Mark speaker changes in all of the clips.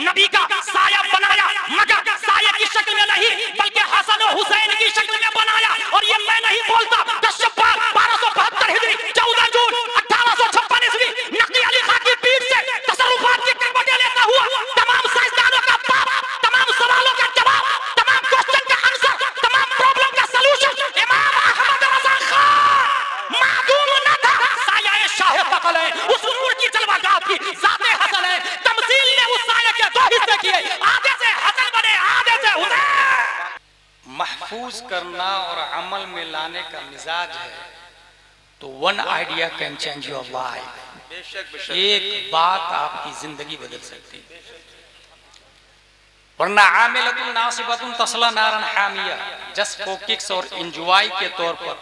Speaker 1: नबी का साया बनाया, मगर साया की शक्ल में नहीं बल्कि हसन और हुसैन की शक्ल में बनाया। और ये मैं नहीं बोलता, 10 शव्वाल 1272 हिजरी, 14 जून 1856 ईस्वी, नकी अली खां की पीठ से तसर्रुफात की करवटें लेता हुआ तमाम साइंसदानों का बाप, तमाम सवालों का जवाब, तमाम क्वेश्चन का आंसर, तमाम प्रॉब्लम का सलूशन इमाम अहमद रजा खान मादूम न था। साया शाह तकल है, उस नूर की जलवागाह की ज़ाते हसन है। तमसील ने उस साया के दो हिस्से किए, आधे से हसन बने, आधे से हुसैन।
Speaker 2: महफूज करना और अमल में लाने का मिजाज है तो one idea can change your life. एक बात आपकी जिंदगी बदल सकती है। वरना आमिलतुन नासिबतुन तस्ला नारन हामिया, जस्ट फॉर किक्स और एंजॉय के तौर पर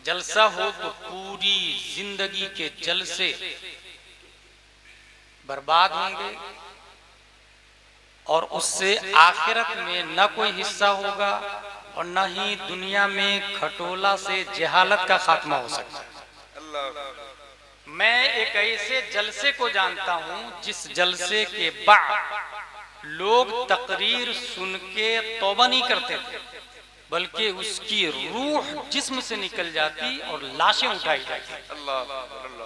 Speaker 2: जलसा हो तो पूरी जिंदगी के जलसे बर्बाद होंगे और उससे आखिरत में न कोई हिस्सा होगा और न ही दुनिया में खटोला से जहालत का खात्मा हो सकता है। मैं एक ऐसे जलसे को जानता हूं जिस जलसे के बाद लोग तकरीर सुन के तौबा नहीं करते थे, बल्कि उसकी रूह जिस्म से निकल जाती और लाशें उठाई जाती।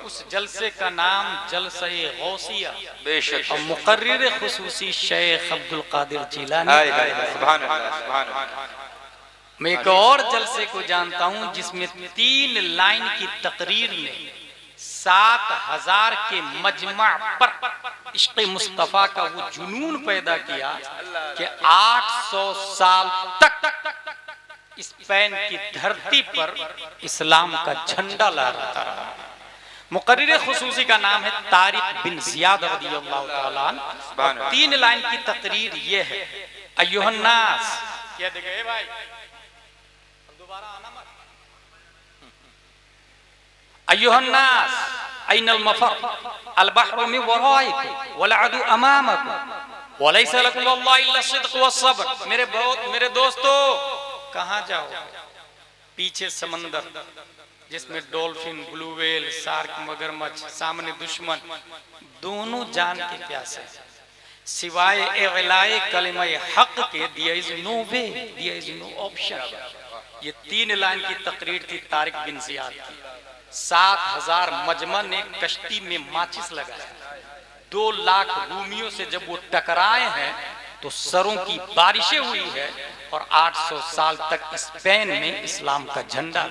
Speaker 2: उस जलसे का नाम जलसे गौसिया और मुकर्रिर खुसूसी शेख अब्दुल कादिर जिलानी। मैं एक और जलसे को जानता हूं जिसमें 3 लाइन की तकरीर ने 7000 के मजमा पर इश्क़ मुस्तफ़ा का वो जुनून पैदा किया कि 800 साल तक स्पेन की धरती पर इस्लाम का झंडा लहराता रहा। मुकर्रिर खुसूसी का नाम है तारिक बिन जियाद रज़ियल्लाहु ताला अन्हु। 3 लाइन की तकरीर ये है, अय्युहन्नास, क्या देखे भाई दोबारा आना मत, अय्युहन्नास ऐनल मफर अल बहरु मिन वराइकुम वल अदु अमामकुम वलैसा लकुम अल्लाह इल्ला सिद्क़ वस्सब्र। मेरे दोस्तों, कहां जाओ? पीछे समंदर जिसमें डॉल्फिन, ब्लू व्हेल, शार्क, मगरमच्छ, सामने दुश्मन, दोनों जान के प्यासे। सिवाय इलाए कलिमा हक के there is no way, there is no option. ये 3 लाइन की तकरीर थी तारिक बिन जियाद की। 7000 मजमा ने कश्ती में माचिस लगाया। 2 लाख रूमियों से जब वो टकराए हैं तो सरों की बारिशें हुई है और 800 साल तक स्पेन में इस्लाम का झंडा।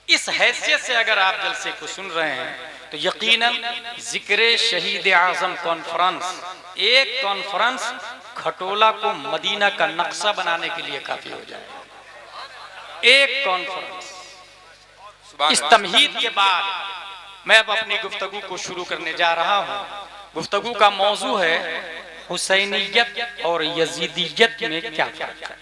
Speaker 2: इस हैसियत से अगर आप जलसे को सुन रहे हैं तो यकीनन जिक्र शहीद आजम कॉन्फ्रेंस, एक कॉन्फ्रेंस खटोला को मदीना का नक्शा बनाने के लिए काफी हो जाएगा। एक कॉन्फ्रेंस। इस तमहीद के बाद मैं अब अपनी गुफ्तगू को शुरू करने जा रहा हूँ। गुफ्तगू का मौजू है हुसैनियत और यजीदियत में क्या फर्क है।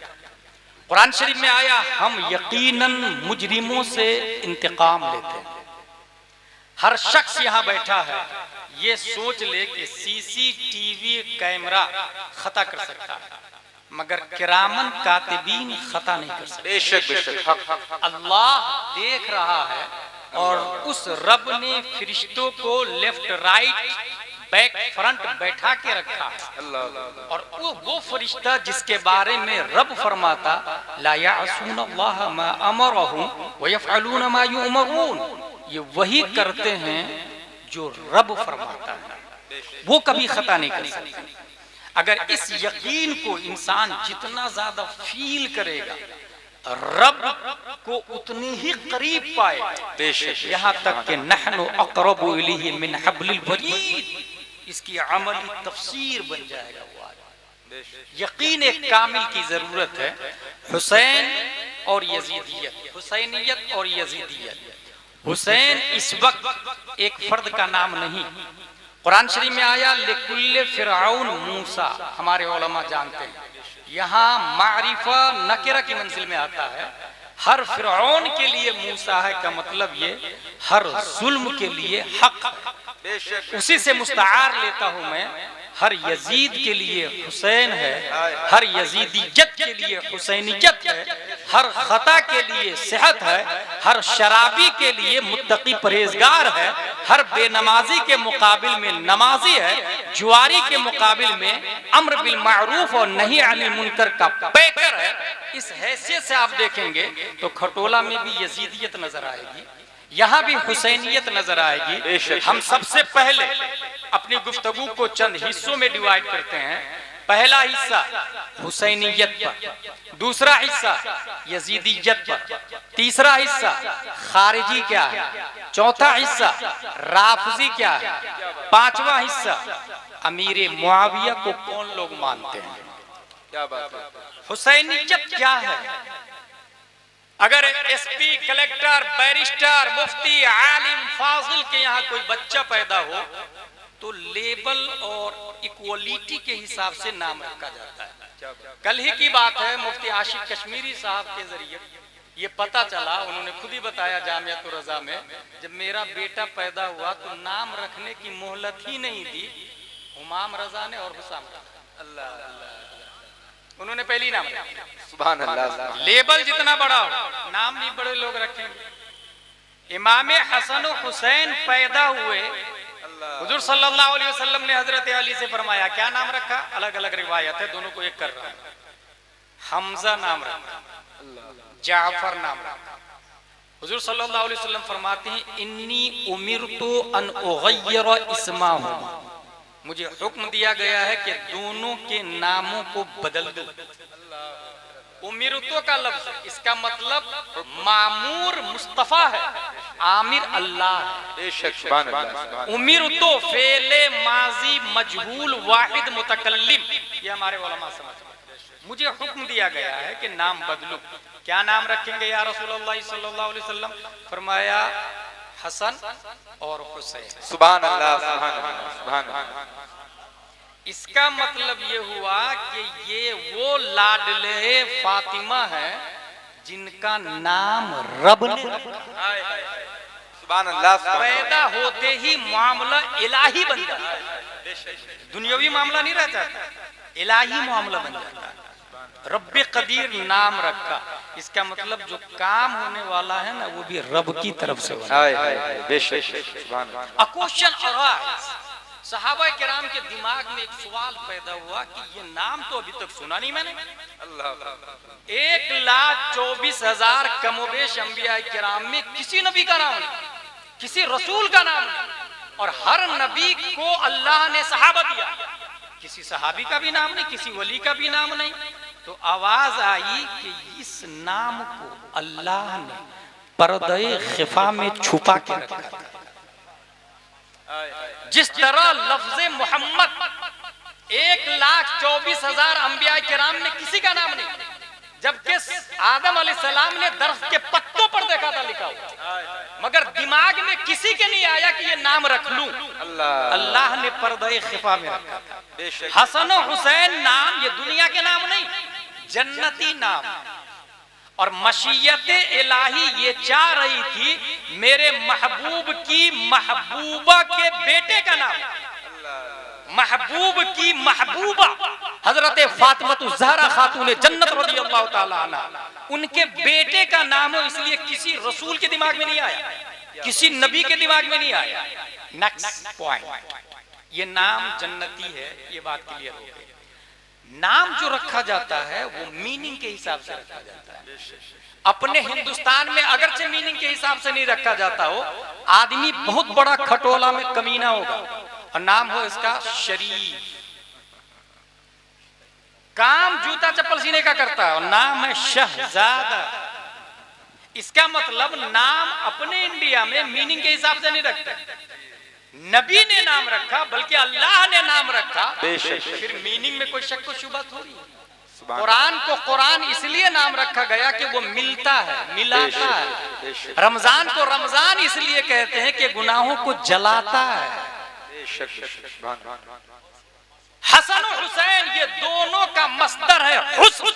Speaker 2: कुरान शरीफ में आया, हम यकीनन मुजरिमों से इंतकाम लेते हैं। हर शख्स यहाँ बैठा है ये सोच ले कि सीसीटीवी कैमरा खता कर सकता है, मगर किरामन कातिबीन खता नहीं कर सकते। बेशक अल्लाह देख रहा है और उस रब ने फरिश्तों को लेफ्ट राइट बैक फ्रंट बैठा के रखा है। और वो फरिश्ता जिसके बारे में रब फरमाता ला यासूनल्लाह मा अमरहुम व यफअलून मा युमरून, ये वही करते हैं जो रब फरमाता है, वो कभी खता नहीं कर सकते। अगर इस यकीन को इंसान जितना ज्यादा फील करेगा रब को उतनी ही करीब पाए। यहाँ तक कि नहनु अक़रबु इलैहि मिन हब्लिल वरीद, इसकी अमली तफसीर बन जाएगा। यकीन एक कामिल की जरूरत है। हुसैन और यजीदियत, हुसैनियत और यजीदियत। हुसैन इस वक्त एक फर्द का नाम नहीं। कुरान शरीफ में आया लिकुल्ले फिरऔन मूसा, हमारे उलमा जानते हैं यहाँ मारिफा नकिरा की मंजिल में आता है। हर फिरऔन के लिए मूसा है का मतलब ये हर जुल्म के लिए हक, उसी से मुस्तार लेता हूं मैं। हर यजीद के लिए हुसैन है, हर यजीदियत के लिए हुसैनियत है, हर खता के लिए सेहत है, हर शराबी के लिए मुत्तकी परहेजगार है, हर बेनमाजी के मुकाबिल में नमाजी है, जुआरी के मुकाबिल में अम्र बिल मारूफ और नहीं अनिल मुनकर का पैकर है। इस हैसियत से आप देखेंगे तो खटोला में भी यजीदियत नजर आएगी, यहाँ भी हुसैनियत नजर आएगी। हम सबसे पहले अपनी गुफ्तगू को चंद हिस्सों में डिवाइड करते हैं। पहला हिस्सा हुसैनियत पर, दूसरा हिस्सा यजीदियत पर, तीसरा हिस्सा खारिजी क्या है, चौथा हिस्सा राफजी क्या है, पांचवा हिस्सा अमीर मुआविया को कौन लोग मानते हैं। क्या बात है, हुसैनियत क्या है। अगर एसपी, कलेक्टर, बैरिस्टर, मुफ्ती, आलिम, फाजिल के यहाँ कोई बच्चा पैदा हो तो लेबल और इक्वलिटी के हिसाब से नाम रखा जाता है। कल ही की बात है, मुफ्ती आशिक कश्मीरी साहब के जरिए ये पता चला, उन्होंने खुद ही बताया जामियातुर रज़ा में, जब मेरा बेटा पैदा हुआ तो नाम रखने की मोहलत ही नहीं दी हुमाम रजा ने और हुसाम रजा। अल्लाह, उन्होंने पहली नाम रखा। सुभान अल्लाह। लेबल जितना बड़ा हो नाम भी बड़े लोग रखेंगे। इमाम हसन और हुसैन पैदा हुए, हुजूर सल्लल्लाहु अलैहि वसल्लम ने हजरत अली से फरमाया क्या नाम रखा, अलग अलग रिवायत है, दोनों को एक कर रहा है। हमजा नाम रखा, जाफर नाम रखा। हुजूर सल्लल्लाहु अलैहि वसल्लम फरमाते हैं इन्नी उमिरतु अन उगय्यिर इस्माहु, मुझे हुक्म दिया गया है कि दोनों के नामों को बदल दो। उमिरतो का लफ्ज, इसका मतलब मामूर मुस्तफा है, आमिर अल्लाह है। उमिरतो फेले माजी मजहूल वाहिद मुतकल्लिम, ये हमारे उलमा समझ। मुझे हुक्म दिया गया है कि नाम बदलूं। क्या नाम रखेंगे या रसूलुल्लाह सल्लल्लाहु अलैहि वसल्लम। फरमाया हसन और हुसैन। सुभान अल्लाह, सुभान अल्लाह, सुभान अल्लाह। इसका मतलब ये हुआ कि ये वो लाडले फातिमा है जिनका नाम रब ने रखा। सुभान अल्लाह। पैदा होते ही मामला इलाही बन जाता है, दुनियावी मामला नहीं रह जाता, इलाही मामला बन जाता है। रब्बे कदीर नाम रखा, इसका मतलब जो काम होने वाला है ना वो भी रब की तरफ से होना है। A question arise, सहाबा किराम के दिमाग में एक सवाल पैदा हुआ कि ये नाम तो अभी तक सुना नहीं मैंने। 1,24,000 कमोबेश अंबिया किराम में किसी नबी का नाम नहीं, किसी रसूल का नाम नहीं, और हर नबी को अल्लाह ने सहाबा दिया, किसी सहाबी का भी नाम नहीं, किसी वली का भी नाम नहीं। तो आवाज आई कि इस नाम को अल्लाह ने पर्दे खिफा में छुपा के रखा था। जिस तरह लफ्ज़े मोहम्मद 1,24,000 अंबिया किराम में किसी का नाम नहीं, जबकि आदम अलैहिस्सलाम ने दरख्त के पत्तों पर देखा था लिखा हुआ, मगर दिमाग में किसी के नहीं आया कि ये नाम रख लूं। अल्लाह ने पर्दे खिफा में रखा था। हसन और हुसैन नाम ये दुनिया के नाम नहीं, जन्नती नाम। और मशीयत इलाही ये चाह रही थी मेरे महबूब की महबूबा के बेटे का नाम, महबूब की महबूबा हजरत फातिमा ज़हरा खातून जन्नत रज़ियल्लाहु ताला अन्हा, उनके बेटे का नाम हो, इसलिए किसी रसूल के दिमाग में नहीं आया, किसी नबी के दिमाग में नहीं आया। नेक्स्ट पॉइंट, ये नाम जन्नती है, ये बात क्लियर हो गई। नाम जो रखा जाता है वो मीनिंग के हिसाब से रखा जाता है। अपने हिंदुस्तान में अगरचे मीनिंग के हिसाब से नहीं रखा जाता हो, आदमी बहुत बड़ा खटोला में कमीना होगा और नाम हो इसका शरीफ, काम जूता चप्पल सीने का करता है और नाम है शहजादा। इसका मतलब नाम अपने इंडिया में मीनिंग के हिसाब से नहीं रखते, नबी ने नाम रखा बल्कि अल्लाह ने नाम रखा, फिर मीनिंग में कोई शक व शुबा थोड़ी। कुरान को कुरान इसलिए नाम रखा गया कि वो मिलता है, मिलाता है। रमजान को रमजान इसलिए कहते हैं कि गुनाहों को जलाता है। हसन और हुसैन ये दोनों का मस्दर है हुस्न,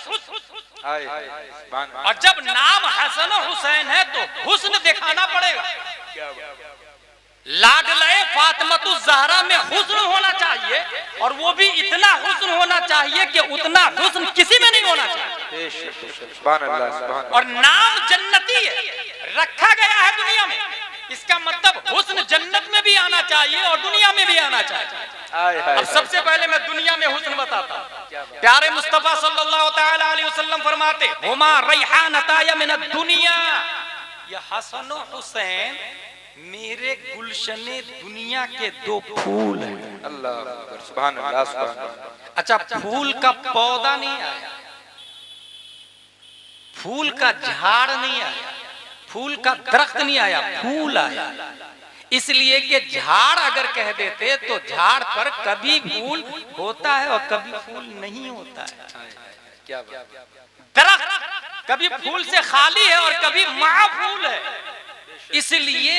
Speaker 2: और जब नाम हसन और हुसैन है तो हुस्न दिखाना पड़ेगा। लाडले फातिमा ज़हरा में हुस्न होना चाहिए, और वो भी इतना हुस्न होना चाहिए कि उतना हुस्न किसी में नहीं होना चाहिए। और नाम जन्नती है, रखा गया है दुनिया में इसका मतलब हुस्न जन्नत में भी आना चाहिए और दुनिया में भी आना चाहिए। अब सबसे पहले मैं दुनिया में हुस्न बताता हूं। प्यारे मुस्तफा सल्लल्लाहु तआला अलैहि वसल्लम फरमाते, हुमा रैहानताय मिन दुनिया, ये हसन और हुसैन मेरे गुलशने दुनिया के दो फूल हैं।
Speaker 3: अल्लाह अकबर, सुभान अल्लाह, सुभान अल्लाह।
Speaker 2: अच्छा, फूल का पौधा नहीं आया, फूल का झाड़ नहीं आया, फूल का दरख्त नहीं आया, फूल आया। इसलिए कि झाड़ अगर कह देते तो झाड़ पर कभी फूल होता है और कभी फूल नहीं होता है।
Speaker 3: क्या बात।
Speaker 2: दरख्त कभी फूल से खाली है और कभी महाफूल है। इसलिए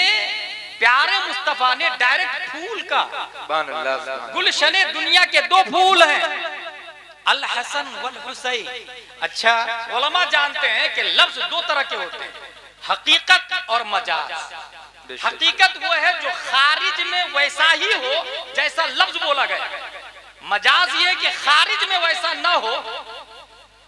Speaker 2: प्यारे मुस्तफा ने डायरेक्ट फूल का,
Speaker 3: सुभान अल्लाह,
Speaker 2: गुलशने दुनिया के दो फूल हैं, अल हसन वल हुसैन। अच्छा, उलमा जानते हैं कि लफ्ज दो तरह के होते हैं, हकीकत और मजाज। हकीकत वो है जो खारिज में वैसा ही हो जैसा लफ्ज बोला गया। मजाज ये कि खारिज में वैसा ना हो,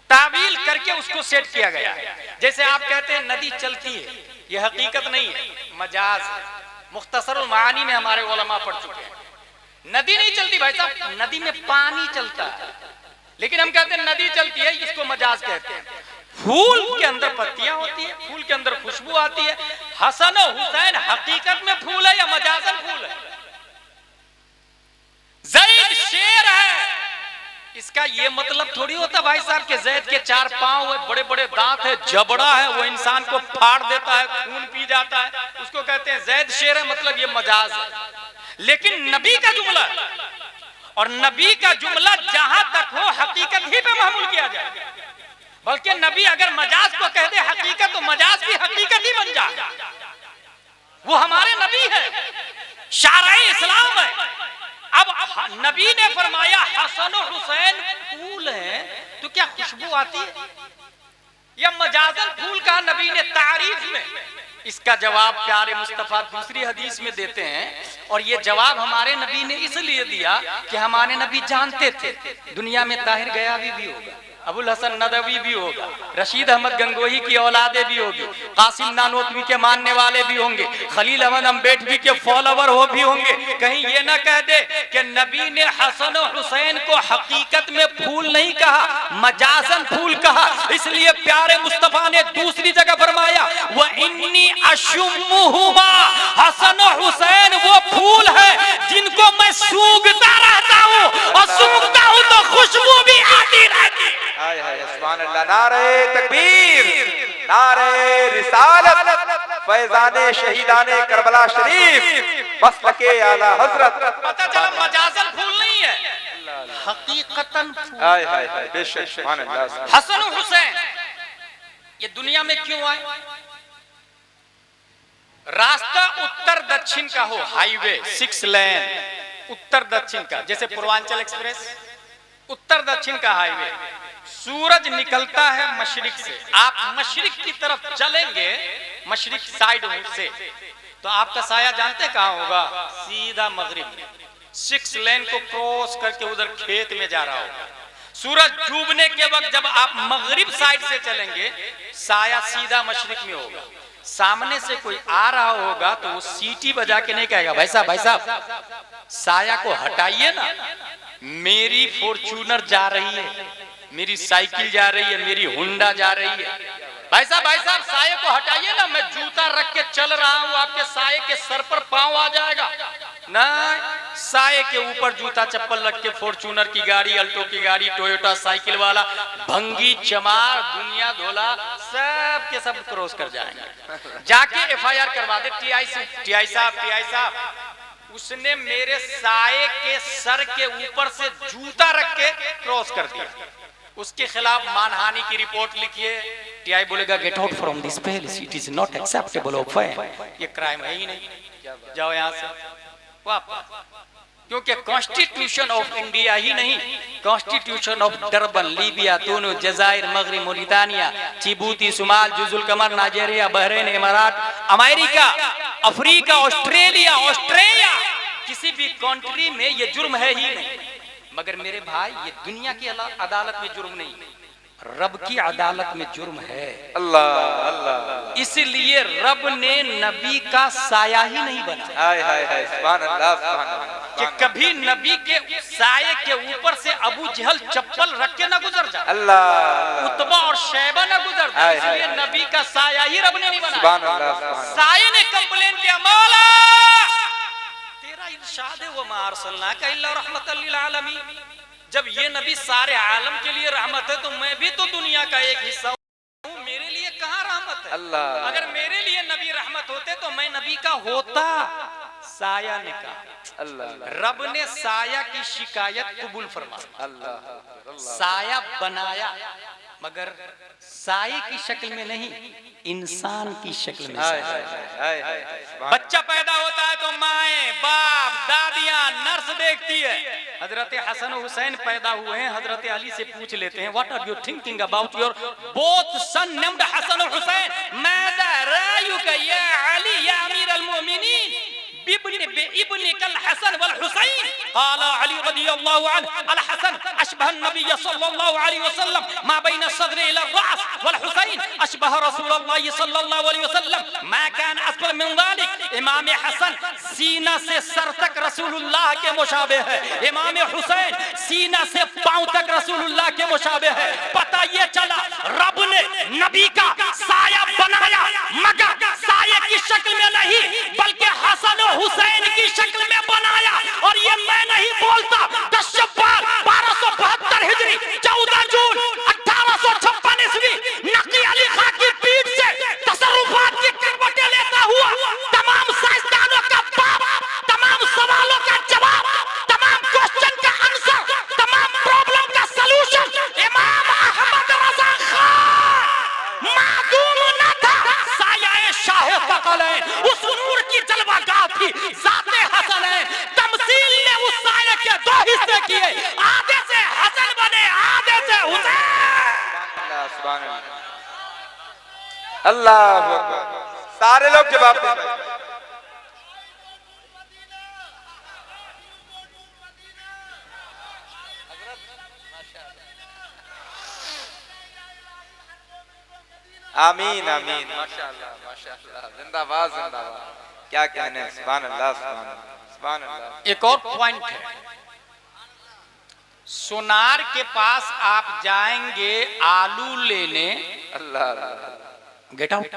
Speaker 2: तावील करके उसको सेट किया गया। जैसे आप कहते हैं नदी चलती है, ये हकीकत नहीं है, मजाज है। मुख्तसरुल मानी में हमारे उलमा पढ़ चुके हैं। नदी नहीं चलती भाई साहब, नदी में पानी चलता है, लेकिन हम कहते हैं नदी चलती है, इसको मजाज कहते हैं। फूल के अंदर पत्तियां होती है, फूल के अंदर खुशबू आती है। हसन और हुसैन हकीकत में फूल है या मजाजन फूल है? ज़ैद शेर है, इसका ये मतलब थोड़ी होता भाई साहब कि ज़ैद के 4 पांव है, बड़े बड़े दांत है, जबड़ा है, वो इंसान को फाड़ देता है, खून पी जाता है, उसको कहते हैं ज़ैद शेर है, मतलब ये मजाज है। लेकिन नबी का जुमला, और नबी का जुमला जहां तक हो हकीकत ही पे महमूल किया जाए। बल्कि नबी अगर मजाज को कह दे हकीकत, तो मजाज की हकीकत ही बन जाए। वो हमारे नबी है, शाराए इस्लाम है। अब नबी ने फरमाया हसन और हुसैन फूल हैं, तो क्या खुशबू आती है या मजाजन फूल का नबी ने तारीफ में? इसका जवाब प्यारे मुस्तफा दूसरी हदीस में देते हैं, और ये जवाब हमारे नबी ने इसलिए दिया कि हमारे नबी जानते थे दुनिया में ताहिर गयाबी भी होगा, अबुल हसन नदवी भी होगा, रशीद अहमद गंगोही की औलादे भी होगी, कासिम नानोतवी के मानने वाले भी होंगे, खलील अहमद अम्बेडकर के फॉलोवर हो भी होंगे। कहीं ये ना कह दे कि नबी ने हसन और हुसैन को हकीकत में फूल नहीं कहा, मजाजन फूल कहा। इसलिए प्यारे मुस्तफा ने दूसरी जगह फरमाया, व इन्नी अशुम्मुहुमा, हसन और हुसैन वो फूल है जिनको मैं सूंघता रहता हूँ, और सूंघता हूँ तो खुशबू भी आती रहती है।
Speaker 3: हाय हाय, सुभान अल्लाह। नारे तकबीर, नारे रिसालत, फैजाने शहीदाने करबला शरीफ, मसलके आला हजरत।
Speaker 2: पता चला मजाजन फूल नहीं है, हकीकतन फूल।
Speaker 3: हाय हाय हाय, बेशक, सुभान अल्लाह।
Speaker 2: हसन और हुसैन ये दुनिया में क्यों आए? रास्ता उत्तर दक्षिण का हो, हाईवे 6 लेन उत्तर दक्षिण का, जैसे पूर्वांचल एक्सप्रेस उत्तर दक्षिण का हाईवे। सूरज निकलता है मशरिक से, आप मशरिक की तरफ चलेंगे, मशरिक साइड से, तो आपका साया जानते कहां होगा? सीधा मगरिब में। 6 लेन को क्रॉस करके उधर खेत में जा रहा होगा। सूरज डूबने के वक्त जब आप मगरिब साइड से चलेंगे, साया सीधा मशरिक में होगा। सामने से कोई आ रहा होगा तो वो सीटी बजा के नहीं कहेगा, भाई साहब साया को हटाइए ना, मेरी फॉर्च्यूनर जा रही है, मेरी साइकिल जा रही है, मेरी हुंडा जा रही है, भाई साहब साये को हटाइए ना, मैं जूता रख के चल रहा हूं, आपके साये के सर पर पांव आ जाएगा ना। साये के ऊपर जूता चप्पल रख के फॉर्च्यूनर की गाड़ी, अल्टो की गाड़ी, टोयोटा साइकिल वाला, भंगी चमार, दुनिया धोला, सब के सब क्रॉस कर जाएंगे। जाके FIR करवा दे TI से, TI साहब उसने मेरे साये के सर के ऊपर से जूता रख के क्रॉस कर दिया, उसके खिलाफ मानहानि की रिपोर्ट लिखिए। TI बोलेगा get out from this place, it is not acceptable of ये क्राइम है ही नहीं, जाओ यहाँ से वापस। क्योंकि कॉन्स्टिट्यूशन ऑफ इंडिया ही नहीं, constitution of Durban, Libya, Tunis, जजायर, मगरिब, मोरितानिया, जिबूती, सुमाल, जुजुल कमर, नाइजीरिया, बहरीन, इमारात, अमेरिका, अफ्रीका, ऑस्ट्रेलिया, किसी भी कंट्री में ये जुर्म है ही नहीं। मगर मेरे भाई, ये दुनिया की अदालत में जुर्म नहीं, रब की अदालत में जुर्म है।
Speaker 3: अल्लाह अल्लाह,
Speaker 2: इसलिए रब ने नबी का साया ही नहीं बनाया।
Speaker 3: हाय हाय हाय, सुभान अल्लाह सुभान अल्लाह,
Speaker 2: कि कभी नबी के साये के ऊपर से अबू जहल चप्पल रख के ना गुजर जाए,
Speaker 3: अल्लाह
Speaker 2: उतबा और शैबा ना गुजर जाए, इसलिए नबी का साया ही रब ने नहीं बनाया।
Speaker 3: सुभान अल्लाह सुभान अल्लाह।
Speaker 2: साये ने कंप्लेन किया, मौला तेरा इरशाद है वो मा अरसलनाका इल्ला रहमतल लिल आलमीन। जब ये नबी सारे आलम के लिए रहमत है तो मैं भी तो दुनिया का एक हिस्सा हूँ, मेरे लिए कहाँ रहमत है?
Speaker 3: अल्लाह,
Speaker 2: अगर मेरे लिए नबी रहमत होते तो मैं नबी का होता। साया ने कहा,
Speaker 3: अल्लाह
Speaker 2: रब ने साया की शिकायत कबूल फरमाया।
Speaker 3: अल्लाह,
Speaker 2: साया बनाया मगर साये की शक्ल में नहीं, इंसान की शक्ल में।
Speaker 3: हाय हाय हाय हाय हाय, सुभान
Speaker 2: बच्चा पैदा होता है तो माएं, बाप, दादियां, नर्स देखती है। हजरत हसन हुसैन पैदा हुए हैं, हजरत अली से पूछ लेते हैं, what are you thinking about your both son named Hasan और हुसैन, माज़ा रायुक या अली या अमीर अल मोमिनीन बिब्न कल हसन वल हुसैन। क़ाल अली रज़ियल्लाहु अन्हु अल हसन अशबह नबी सल्लल्लाहु अलैहि वसल्लम मा बैन सद्र इला रास वल हुसैन अशबह रसूलुल्लाह सल्लल्लाहु अलैहि वसल्लम मा कान असफल मिन ज़ालिक। इमाम हसन सीना से सर तक रसूलुल्लाह के मुशाबे है, इमाम हुसैन सीना से पांव तक रसूलुल्लाह के मुशाबे है। पता ये चला रब ने नबी का साया बनाया मगर साये की शक्ल में नहीं बल्कि हसन हुसैन की शक्ल में बनाया। और ये मैं नहीं बोलता, 10 शव्वाल 1272 हिजरी 14 जून 1856 ईस्वी नकी अली खां की पीठ से तसर्रुफात की करवटें लेता हुआ तमाम साइंसदानों का बाप, तमाम सवालों का जवाब, तमाम क्वेश्चन का आंसर, तमाम प्रॉब्लम का सलूशन इमाम अहमद रजा खान मादूम न था। साया शाह तकलैन उस नूर की जलवागाह थी ज़ाते हसन है। तमसील ने उस साये के 2 हिस्से किए, आधे से हसन बने, आधे से हुसैन।
Speaker 3: अल्लाह सुभान अल्लाह, अल्लाहु अकबर। सारे लोग जवाब दें। आमीन आमीन, माशाअल्लाह माशाअल्लाह, जिंदाबाद जिंदाबाद, क्या कहने, सुभान अल्लाह सुभान अल्लाह सुभान अल्लाह।
Speaker 2: एक और पॉइंट है, सोनार के पास आप जाएंगे आलू लेने,
Speaker 3: अल्लाह अल्लाह,
Speaker 2: गेट आउट,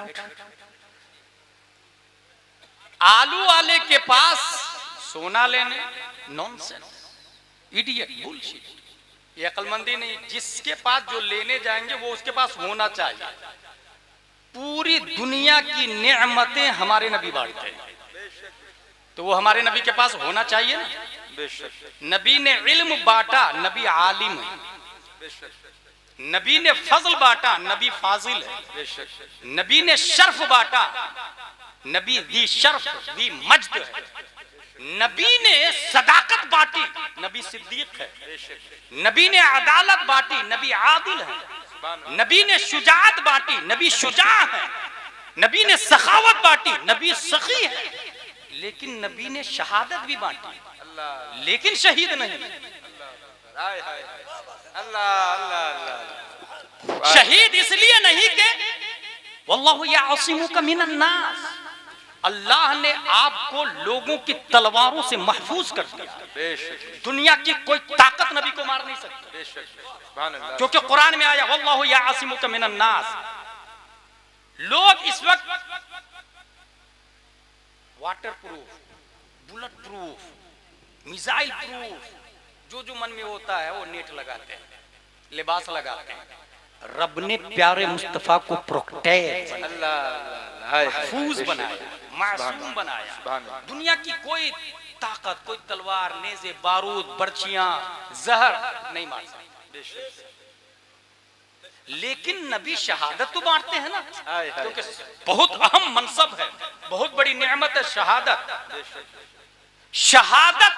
Speaker 2: आलू वाले के पास सोना लेने, नॉनसेंस, इडियट, बुलशिट, ये अक्लमंदी नहीं। जिसके पास जो लेने जाएंगे वो उसके पास होना चाहिए। पूरी दुनिया की नेमतें हमारे नबी बांटते हैं तो वो हमारे नबी के पास होना चाहिए ना। नबी ने इल्म बांटा, नबी आलिम है। नबी ने फजल बांटा, नबी फाजिल है। नबी ने शर्फ बांटा, नबी दी शर्फ दी मज्द है। नबी ने सदाकत बांटी, नबी सिद्दीक है। नबी ने अदालत बांटी, नबी आदिल है। नबी ने शुजाअत बांटी, नबी शुजा है। नबी ने सखावत बांटी, नबी सखी है। लेकिन नबी ने शहादत भी बांटी, लेकिन शहीद नहीं। शहीद इसलिए नहीं कि वल्लाहु यासिमुका मिनन नास, अल्लाह ने आपको लोगों की तलवारों से महफूज कर दिया। दुनिया की कोई ताकत नबी को मार नहीं सकती, क्योंकि कुरान में आया वल्लाहु यासिमुका मिनन नास। लोग इस वक्त water proof, bullet proof, missile proof, जो मन में होता है वो नेट लगाते हैं, लिबास लगाते हैं। रब ने प्यारे मुस्तफा को प्रोटेक्ट, महफूज बनाया, मासूम बनाया। दुनिया की कोई ताकत, कोई तलवार, नेज़े, बारूद, बर्छियां, जहर नहीं मार सकती। लेकिन नबी शहादत तो बांटते हैं ना, क्योंकि बहुत अहम मनसब है, बहुत बड़ी नेमत है शहादत। शहादत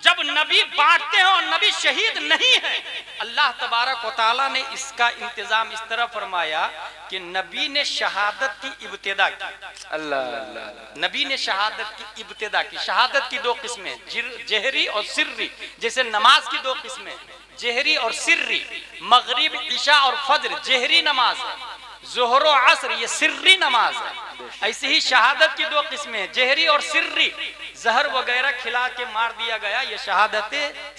Speaker 2: जब नबी बांटते हैं और नबी शहीद नहीं है, अल्लाह तबारक व तआला ने इसका इंतजाम इस तरह फरमाया कि नबी ने शहादत की इब्तिदा की।
Speaker 3: अल्लाह अल्लाह।
Speaker 2: नबी ने शहादत की इब्तिदा की। शहादत की दो किस्में, जहरी और सिर्री। जैसे नमाज की दो किस्में, जहरी और सिर्री। मगरिब, इशा और फज्र जहरी नमाज है, जोहर और असर ये सिर्री नमाज है। ऐसे ही शहादत की दो किस्में, जहरी और सिर्री। जहर वगैरह खिला के मार दिया गया, ये शहादत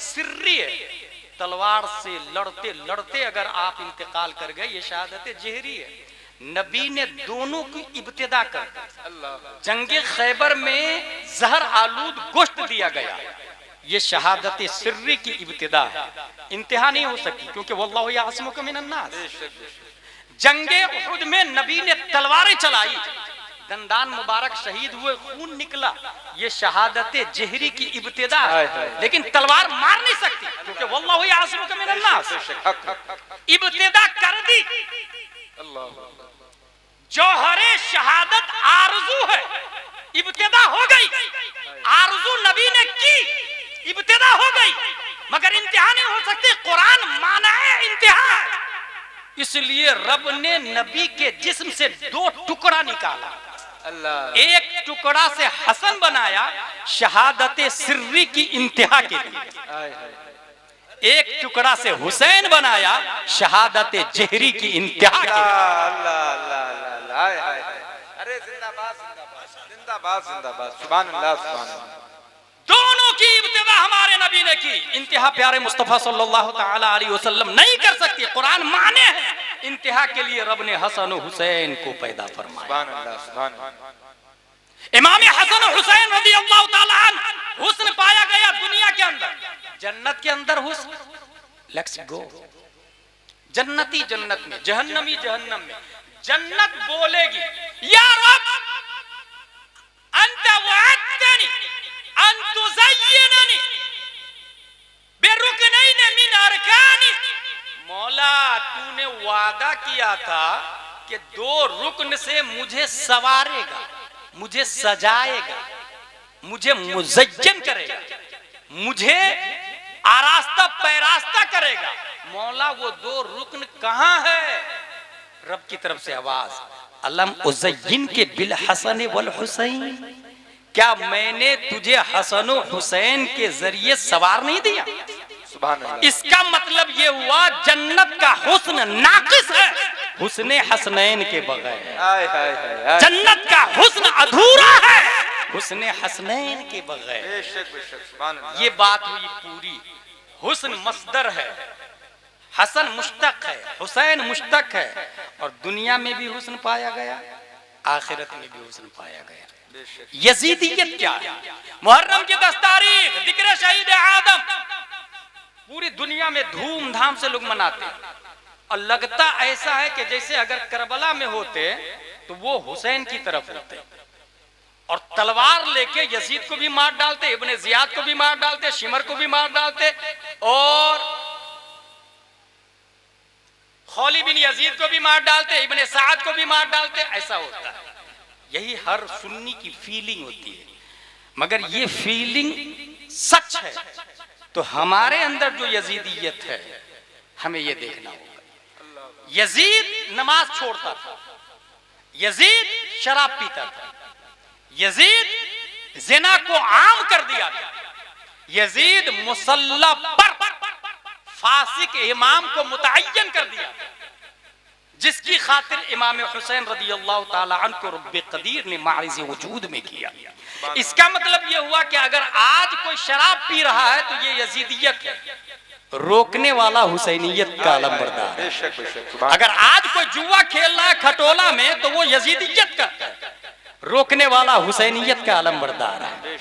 Speaker 2: सिर्री है। तलवार से लड़ते लड़ते अगर आप इंतकाल कर गए, ये शहादत जहरी है। नबी ने दोनों की इब्तिदा कर दी। जंगे खैबर में जहर आलूद गोश्त दिया गया, ये शहादत सिर्री की इब्तिदा है। इंतहा नहीं हो सकती, क्योंकि वल्लाहु यासिमुका मिनन नास। जंगे उहुद में नबी ने तलवारें चलाई, दंदान मुबारक शहीद हुए, खून निकला, ये शहादत जहरी की इब्तिदा है। लेकिन तलवार मार नहीं सकती, क्योंकि वल्लाहु यासिमुका मिनन नास। इब्तिदा कर दी। जौहरे शहादत आरज़ू है, इब्तिदा हो गई। आरज़ू नबी ने की, इब्तिदा हो गई, मगर इंतहा नहीं हो सकती। कुरान माना है इंतहा। इसलिए रब ने नबी के जिस्म से दो टुकड़ा निकाला।
Speaker 3: अल्लाह।
Speaker 2: एक टुकड़ा से हसन बनाया शहादत सिर्री की इंतहा के लिए, एक टुकड़ा से हुसैन बनाया शहादत जहरी की इंतहा के लिए।
Speaker 3: अरे जिंदाबाद जिंदाबाद जिंदाबाद, सुभान अल्लाह सुभान अल्लाह।
Speaker 2: दोनों की इब्तिदा हमारे नबी ने की। इंतहा प्यारे मुस्तफा सल्लल्लाहु तआला अलैहि वसल्लम नहीं कर सकती, कुरान माने है। इंतहा के लिए रब ने हसन और हुसैन को पैदा फरमाया।
Speaker 3: सुभान अल्लाह सुभान अल्लाह।
Speaker 2: इमाम हसन और हुसैन रज़ियल्लाहु तआला अन्हु, हुस्न पाया गया दुनिया के अंदर, जन्नत के अंदर हुस्न। Let's go. जन्नती जन्नत में, जहन्नमी जहन्नम में। जन्नत बोलेगी, या रब अंत वअदतनी अन तुज़य्यिननी बिरुकनैन मिन अरकानी। मौला, तूने वादा किया था कि दो रुकन से मुझे सवारेगा, मुझे सजाएगा, मुझे मुज़य्यन करेगा, मुझे आरास्ता पैरास्ता करेगा। मौला, वो दो रुकन कहाँ है? रब की तरफ से आवाज, अलम उज़य्यिन के बिल हसन वल हुसैन। क्या मैंने तुझे हसन और हुसैन के जरिए सवार नहीं दिया?
Speaker 3: सुभान अल्लाह।
Speaker 2: इसका मतलब ये हुआ जन्नत का हुस्न नाकिस है हुस्ने हसनैन के बगैर।
Speaker 3: हाय हाय हाय।
Speaker 2: जन्नत का हुस्न अधूरा है हुस्ने हसनैन के बगैर।
Speaker 3: बेशक बेशक, सुभान अल्लाह।
Speaker 2: ये बात हुई पूरी। हुस्न मस्दर है, हसन मुश्तक है, हुसैन मुश्तक है। और दुनिया में भी हुस्न पाया गया, आखिरत में भी हुस्न पाया गया। यजीदियत क्या है? मुहर्रम की 10 तारीख जिक्र शहीद आदम पूरी दुनिया में धूमधाम से लोग मनाते हैं। और लगता ऐसा है कि जैसे अगर करबला में होते तो वो हुसैन की तरफ होते और तलवार लेके यजीद को भी मार डालते, इब्ने जियाद को भी मार डालते, शिमर को भी मार डालते और खौली बिन यजीद को भी मार डालते, इब्ने साद को भी मार डालते। ऐसा होता है। यही हर सुन्नी की फीलिंग होती है। मगर ये फीलिंग सच है तो हमारे अंदर जो यजीदियत है हमें ये देखना होगा। यजीद नमाज छोड़ता था, यजीद शराब पीता था, यजीद जिना को आम कर दिया था, यजीद मुसल्ला पर फासिक इमाम को मुतअय्यन कर दिया था, जिसकी खातिर इमाम हुसैन रज़ियल्लाहु ताला अन्हु को रब्बे कदीर ने मारिज़ वजूद में किया। इसका मतलब यह हुआ कि अगर आज कोई शराब पी रहा है तो ये यजीदियत है, रोकने वाला हुसैनियत का अलमबरदार है। अगर आज कोई जुआ खेल रहा है खटोला में तो वो यजीदियत का है, रोकने वाला हुसैनियत का अलमबरदार है।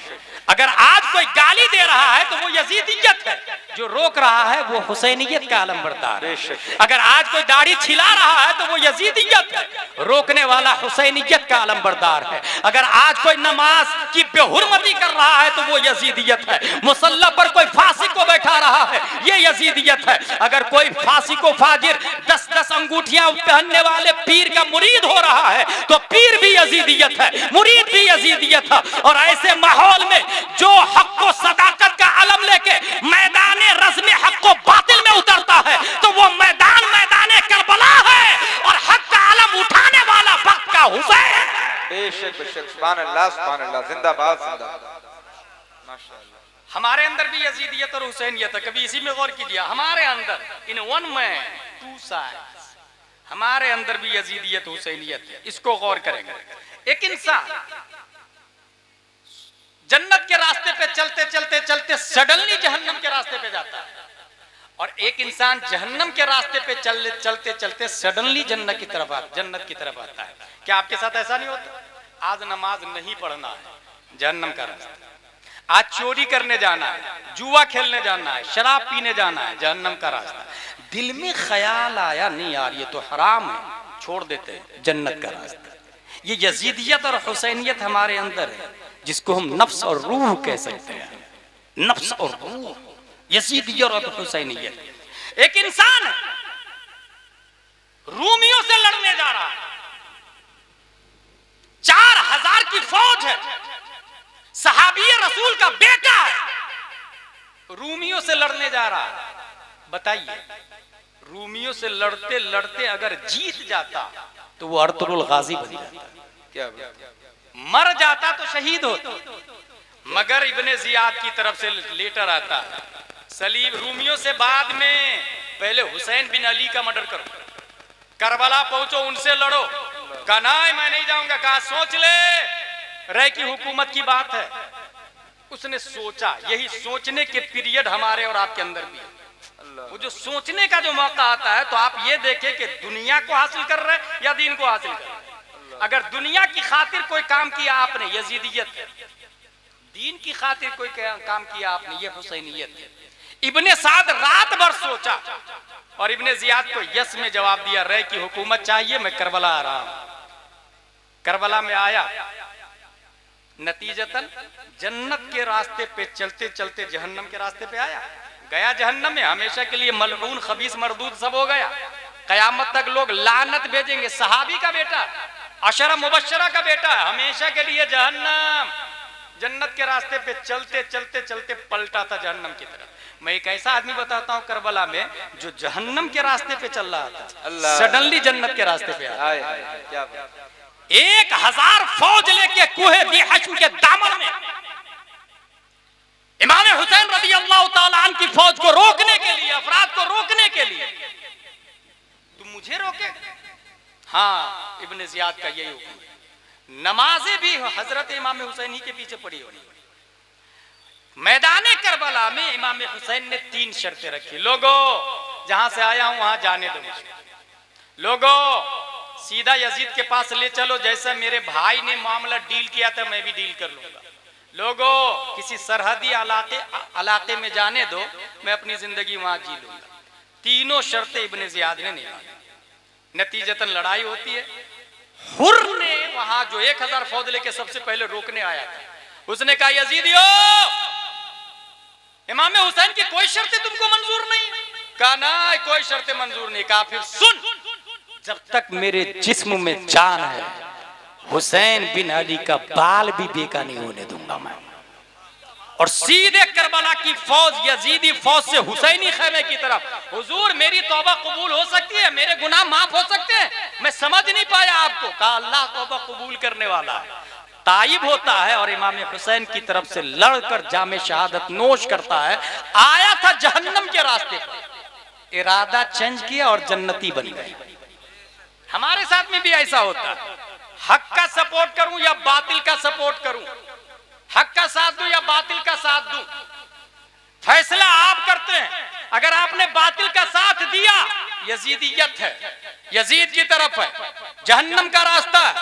Speaker 2: अगर आज कोई गाली दे रहा है तो वो यजीदियत है, जो रोक रहा है वो हुसैनियत का अलमबरदार है। अगर आज कोई दाढ़ी छिला रहा है तो वो यजीदियत है, रोकने वाला हुसैनियत का अलमबरदार है। अगर आज कोई नमाज की बेहुरमती कर रहा है तो वो यजीदियत है। मुसल्ला पर कोई फासिक को बैठा रहा है, ये यजीदियत है। अगर कोई फासिक व फाजिर 10-10 अंगूठियां पहनने वाले पीर का मुरीद हो रहा है तो पीर भी यजीदियत है, मुरीद भी यजीदियत है। और ऐसे माहौल में जो हक को सदाकत का अलम लेके मैदान रज़्म हक को बातिल में उतरता है
Speaker 3: सुभान अल्लाह, जिंदाबाद जिंदाबाद, माशाअल्लाह।
Speaker 2: हमारे अंदर भी यजीदियत और हुसैनियत है, कभी इसी में गौर कीजिए। हमारे अंदर in one man two sides, हमारे अंदर भी यजीदियत हुसैनियत है, इसको गौर करेंगे। एक इंसान जन्नत के रास्ते पे चलते चलते चलते सडनली जहन्नम के रास्ते पे जाता है, और एक इंसान जहन्नम के रास्ते पे चलते चलते सडनली जन्नत की तरफ आता है। क्या आपके साथ ऐसा नहीं होता? आज नमाज नहीं पढ़ना है, जहन्नम का रास्ता। आज चोरी करने जाना है, जुआ खेलने जाना है, शराब पीने जाना है, जहन्नम का रास्ता। दिल में ख्याल आया नहीं यार ये तो हराम है, छोड़ देते हैं, जन्नत का रास्ता। ये यजीदियत और हुसैनियत हमारे अंदर है, जिसको हम नफ्स और रूह कह सकते हैं। नफ्स और रूह, यजीदियत और हुसैनियत। एक इंसान रूमियों से लड़ने जा रहा है, 4000 की फौज है, सहाबी रसूल का बेटा है, रूमियों से लड़ने जा रहा है। बताइए, रूमियों से लड़ते लड़ते अगर जीत जाता तो वो अर्तुरुल गाजी बन जाता,
Speaker 3: क्या
Speaker 2: मर जाता तो शहीद होता। मगर इब्ने जियाद की तरफ से लेटर आता है, सलीब रूमियों से बाद में पहले हुसैन बिन अली का मर्डर करो, करबला पहुंचो, उनसे लड़ो। कहा नहीं मैं नहीं जाऊंगा। कहा सोच ले, रह की हुकूमत की बात है। उसने सोचा, यही सोचने के पीरियड हमारे और आपके अंदर भी है। वो जो सोचने का जो मौका आता है, तो आप ये देखें कि दुनिया को हासिल कर रहे हैं या दीन को हासिल कर रहे हैं। अगर दुनिया की खातिर कोई काम किया आपने, यजीदियत है। दीन की खातिर कोई काम किया आपने, ये हुसैनियत है। इब्ने साद रात भर सोचा और इब्ने जियाद को यस में जवाब दिया, रह की हुकूमत चाहिए, मैं करबला आ रहा हूं। करबला में आया, नतीजतन जन्नत के रास्ते पे चलते चलते जहन्नम के रास्ते पे आया। गया जहन्नम में, हमेशा के लिए मलऊन खबीस मरदूद सब हो गया। कयामत तक लोग लानत भेजेंगे। सहाबी का बेटा, अशरा मुबशरा का बेटा, हमेशा के लिए जहन्नम। जन्नत के रास्ते पे चलते चलते चलते पलटा था जहन्नम की तरफ। मैं एक ऐसा आदमी बताता हूँ करबला में, जो जहन्नम के रास्ते पे चल रहा था, सडनली जन्नत के रास्ते पे आया। 1000 फौज लेके कुहे दी हश्म के दामन में इमाम हुसैन रज़ी अल्लाह ताला अन्हु की फौज को रोकने के लिए, अफराद को रोकने के लिए, तुम मुझे रोके? हाँ, इब्ने जियाद का यही हुक्म है। नमाजें भी हजरत इमाम हुसैन ही के पीछे पड़ी होनी। मैदाने करबला में इमाम हुसैन ने 3 शर्तें रखी। लोगों, जहां से आया हूं वहां जाने दो मुझे। लोगों, सीधा यजीद के पास ले चलो, जैसा मेरे भाई ने मामला डील किया था मैं भी डील कर लूंगा। लोगों, किसी सरहदी इलाके में जाने दो, मैं अपनी जिंदगी वहां जी लूंगा। तीनों शर्तें इब्ने जियाद ने निभाई। नतीजतन लड़ाई होती है। हुर ने वहां जो 1000 फौज लेके सबसे पहले रोकने आया था, उसने कहा यजीदियो, इमाम हुसैन की कोई शर्तें तुमको मंजूर नहीं? कहा ना, कोई शर्तें मंजूर नहीं। कहा फिर सुन, जब तक मेरे जिस्म में जान है, हुसैन बिन अली का बाल भी बेका नहीं होने दूंगा मैं। और सीधे करबला की फौज, यजीदी फौज से हुसैनी खैमे की तरफ। हुजूर, मेरी तौबा कबूल हो सकती है, मेरे गुनाह माफ हो सकते हैं, मैं समझ नहीं पाया आपको। कहा अल्लाह तौबा कबूल करने वाला है, ताइब होता है और इमाम हुसैन की तरफ से लड़कर जामे शहादत नोश करता है। आया था जहन्नम के रास्ते पर, इरादा चेंज किया और जन्नती बन गए। हमारे साथ में भी ऐसा होता है, हक का सपोर्ट करूं या बातिल का सपोर्ट करूं, हक का साथ दूं या बातिल का साथ दूं, फैसला आप करते हैं। अगर आपने बातिल का साथ दिया, यजीदियत है, यजीद की तरफ है, जहन्नम का रास्ता है।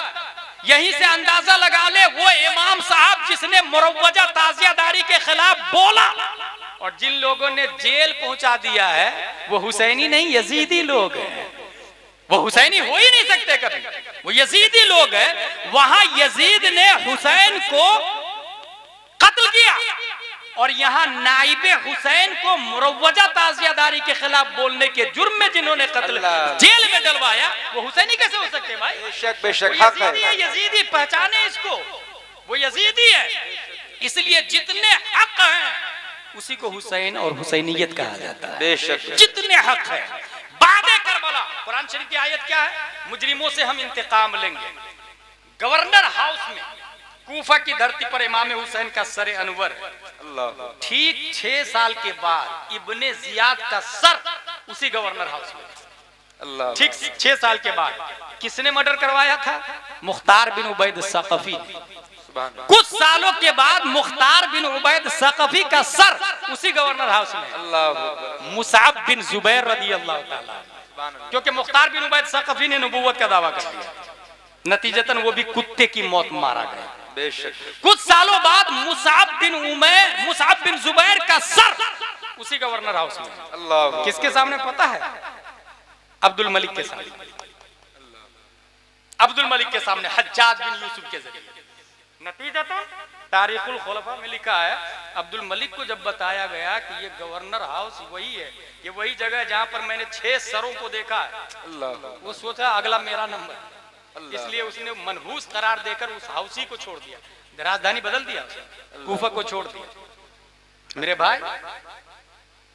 Speaker 2: यहीं से अंदाजा लगा ले, वो इमाम साहब जिसने मुरव्वजा ताजियादारी के खिलाफ बोला और जिन लोगों ने जेल पहुंचा दिया है, वो हुसैनी नहीं, यजीदी लोग हैं। वो हुसैनी हो ही नहीं सकते कभी, वो यजीदी लोग हैं। वहां यजीद ने हुसैन को कत्ल किया और यहाँ नाइबे हुसैन को मुरव्वजा ताजियादारी के खिलाफ बोलने के जुर्म में जिन्होंने कत्ल जेल में डलवाया, वो हुसैनी कैसे हो सकते भाई?
Speaker 3: बेशक बेशक हक है।
Speaker 2: यजीदी पहचाने इसको, वो यजीदी है। इसलिए जितने हक हैं उसी को हुसैन और हुसैनियत कहा जाता है।
Speaker 3: बेशक
Speaker 2: जितने हक है। बादे करबला, कुरान शरीफ की आयत क्या है? मुजरिमों से हम इंतकाम लेंगे। गवर्नर हाउस में कूफा की धरती पर इमाम हुसैन का सर अनवर है।
Speaker 3: अल्लाह
Speaker 2: ठीक 6 साल के बाद इब्ने जियाद का सर उसी गवर्नर हाउस में।
Speaker 3: अल्लाह
Speaker 2: ठीक 6 साल के बाद किसने मर्डर करवाया था? मुख्तार बिन उबैद सक़फी।
Speaker 3: सुभान अल्लाह
Speaker 2: कुछ सालों के बाद मुख्तार बिन उबैद सक़फी का सर उसी गवर्नर हाउस में
Speaker 3: अल्लाह
Speaker 2: मुसाब बिन जुबैर रदी अल्लाह ताला,
Speaker 3: सुभान अल्लाह
Speaker 2: क्योंकि मुख्तार बिन उबैद सक़फी ने नबूवत का दावा कर दिया, नतीजतन वो भी कुत्ते की मौत मारा गया।
Speaker 3: बेशक
Speaker 2: कुछ सालों बाद मुसाब बिन जुबैर का सर उसी गवर्नर हाउस में।
Speaker 3: अल्लाह
Speaker 2: किसके सामने पता है? अब्दुल मलिक के सामने। अब्दुल मलिक के सामने हज्जाज बिन यूसुफ के जरिए। नतीजतन तारीखुल खुलफा में लिखा है, अब्दुल मलिक को जब बताया गया कि ये गवर्नर हाउस वही है, ये वही जगह है जहां पर मैंने 6 सरों को देखा है,
Speaker 3: अल्लाह
Speaker 2: वो सोचा अगला मेरा नंबर, इसलिए उसने मनहूस करार देकर उस हाउसी को छोड़ दिया, राजधानी बदल दिया, कूफा को छोड़ दिया। मेरे भाई,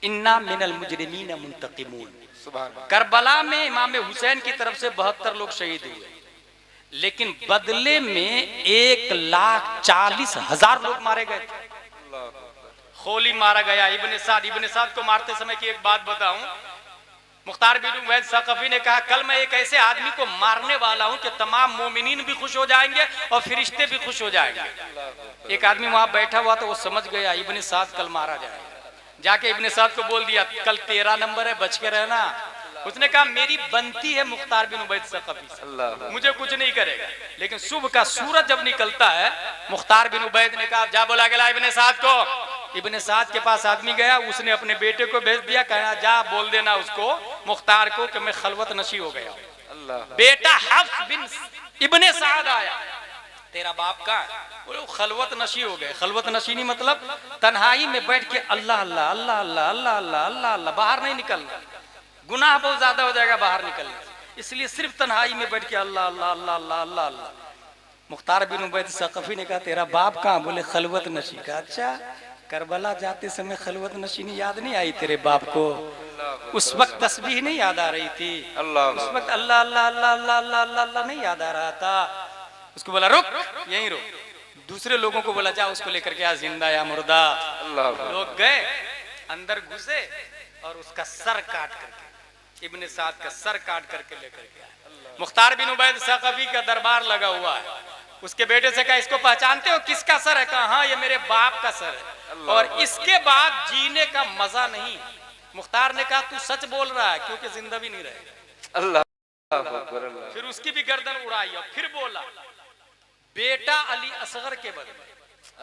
Speaker 2: इन्ना मिनल मुजरिमीन मुंतकिमून।
Speaker 3: सुभान अल्लाह
Speaker 2: करबला में इमाम हुसैन की तरफ से 72 लोग शहीद हुए, लेकिन बदले में 1,40,000 लोग मारे गए। खोली मारा गया, इब्ने साद को मारते समय की एक बात बताऊं, मुख्तार बिन उबैद सक़फी ने कहा, कल मैं एक ऐसे आदमी को मारने वाला हूं कि तमाम मोमिनीन भी खुश हो जाएंगे और फरिश्ते भी खुश हो जाएंगे। एक आदमी वहां बैठा हुआ तो वो समझ गया इब्ने साद कल मारा जाएगा, जाके इब्ने साद को बोल दिया, कल 13 नंबर है, बच के रहना। उसने कहा, मेरी बनती है मुख्तार बिन उबैद सक़फी से, मुझे कुछ नहीं करेगा। लेकिन सुबह का सूरज जब निकलता है, मुख्तार बिन उबैद ने कहा, जा बोला गया इब्ने साद को। इब्ने साद के पास आदमी गया, उसने अपने बेटे को भेज दिया, कहा जा बोल देना उसको, मुख्तार को, कि मैं खलवत नशी हो गया। बेटा हफ्स बिन इब्ने साद आया, तेरा बाप का? बोले खलवत नशी हो गए। खलवत नशी नहीं मतलब तन्हाई में बैठ के अल्लाह अल्लाह अल्लाह अल्लाह अल्लाह अल्लाह अल्लाह अल्लाह, बाहर नहीं निकलना, गुनाह बहुत ज्यादा हो जाएगा बाहर निकलने, इसलिए सिर्फ तन्हाई में बैठ के अल्लाह अल्लाह अल्लाह अल्लाह अल्लाह अल्लाह। मुख्तार बिन उबैद सक़फी ने कहा, तेरा बाप कहाँ? बोले खलवत नशी का। अच्छा, करबला जाते समय खलवत नशीनी याद नहीं आई तेरे बाप को? उस वक्त तस्बीह नहीं याद आ रही थी? उस वक्त अल्लाह अल्लाह अल्लाह अल्लाह अल्लाह अल्लाह नहीं याद आ रहा था? उसको बोला रुक, यहीं रुक। दूसरे लोगों को बोला, जा उसको लेकर के आ, जिंदा या मुर्दा। लोग गए, अंदर घुसे और उसका सर काट करके, इब्ने साद का सर काट करके लेकर के आए। मुख्तार बिन उबैद सक़फी का दरबार लगा हुआ है। उसके बेटे से कहा, इसको पहचानते हो? किसका सर है? कहा, हाँ, ये मेरे बाप का सर है, और इसके बाद जीने का मजा नहीं। मुख्तार ने कहा, तू सच बोल रहा है, क्योंकि जिंदा भी नहीं रहेगा।
Speaker 3: अल्लाह
Speaker 2: फिर उसकी भी गर्दन उड़ाई और फिर बोला, बेटा अली असगर के बदले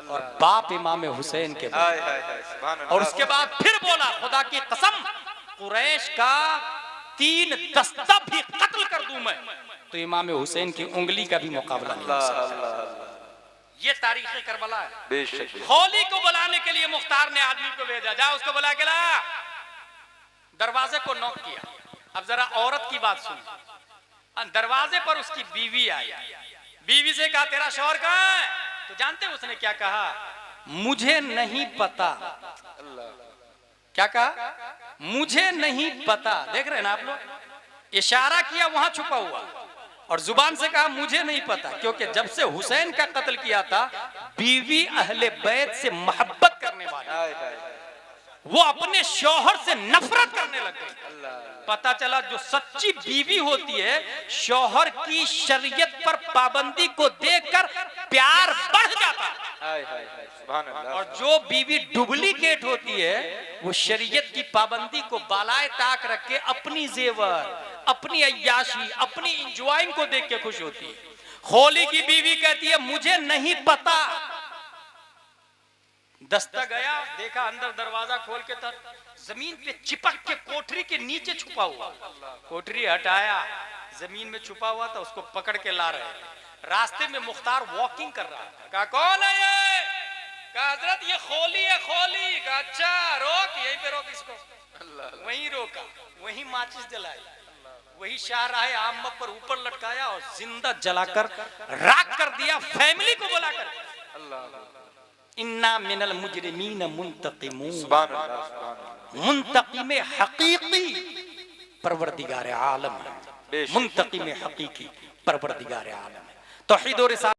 Speaker 2: और बाप इमाम हुसैन के बदले। और उसके बाद फिर बोला, खुदा की कसम, कुरैश का 3 दस्ता भी कत्ल कर दूं मैं, तो इमाम हुसैन की उंगली का भी मुकाबला नहीं हो सकता। ये तारीख करबला है।
Speaker 3: बेशक
Speaker 2: होली को बुलाने के लिए मुख्तार ने आदमी को भेजा, जा उसको बुला के ला। दरवाजे को नॉक किया। अब जरा औरत की बात सुन। दरवाजे पर उसकी बीवी आई, बीवी से कहा, तेरा शौहर कहाँ है? तो जानते उसने क्या कहा? मुझे नहीं पता। क्या कहा? मुझे नहीं पता। देख रहे हैं ना आप लोग, इशारा किया वहां छुपा हुआ, और जुबान से कहा मुझे नहीं पता, क्योंकि जब से हुसैन का कत्ल किया था, बीवी अहले बैत से मोहब्बत करने वाली, वो अपने शौहर से नफरत करने लग गई। पता चला जो सच्ची बीवी होती है, शौहर की शरीयत पर पाबंदी को देखकर प्यार बढ़ जाता है, और जो बीवी डुप्लीकेट होती है, वो शरीयत की पाबंदी को बालाए ताक रख के अपनी जेवर, अपनी अय्याशी, अपनी इंजॉइंग को देख के खुश होती है। खोली की बीवी कहती है मुझे नहीं पता। दस्तक गया, देखा अंदर, दरवाजा खोल के तर जमीन पे चिपक के कोठरी के नीचे छुपा हुआ, कोठरी हटाया, जमीन में छुपा हुआ था, उसको पकड़ के ला रहे। रास्ते में मुख्तार वॉकिंग कर रहा था। कहा कौन है ये? कहा हजरत ये खोली है। खोली? कहा अच्छा, रोक, यहीं पे रोक इसको। वहीं रोका, वहीं माचिस जलाई, वही शाहराहे आम पर ऊपर लटकाया और जिंदा जलाकर राख कर दिया, फैमिली को बुलाकर। इन्ना मिनल मुजरिमीन मुंतकिमून। सुभान अल्लाह। मुंतकिम हकीकी परवरदिगार आलम है, मुंतकिम हकीकी परवरदिगार आलम है। तौहीद और रिसालत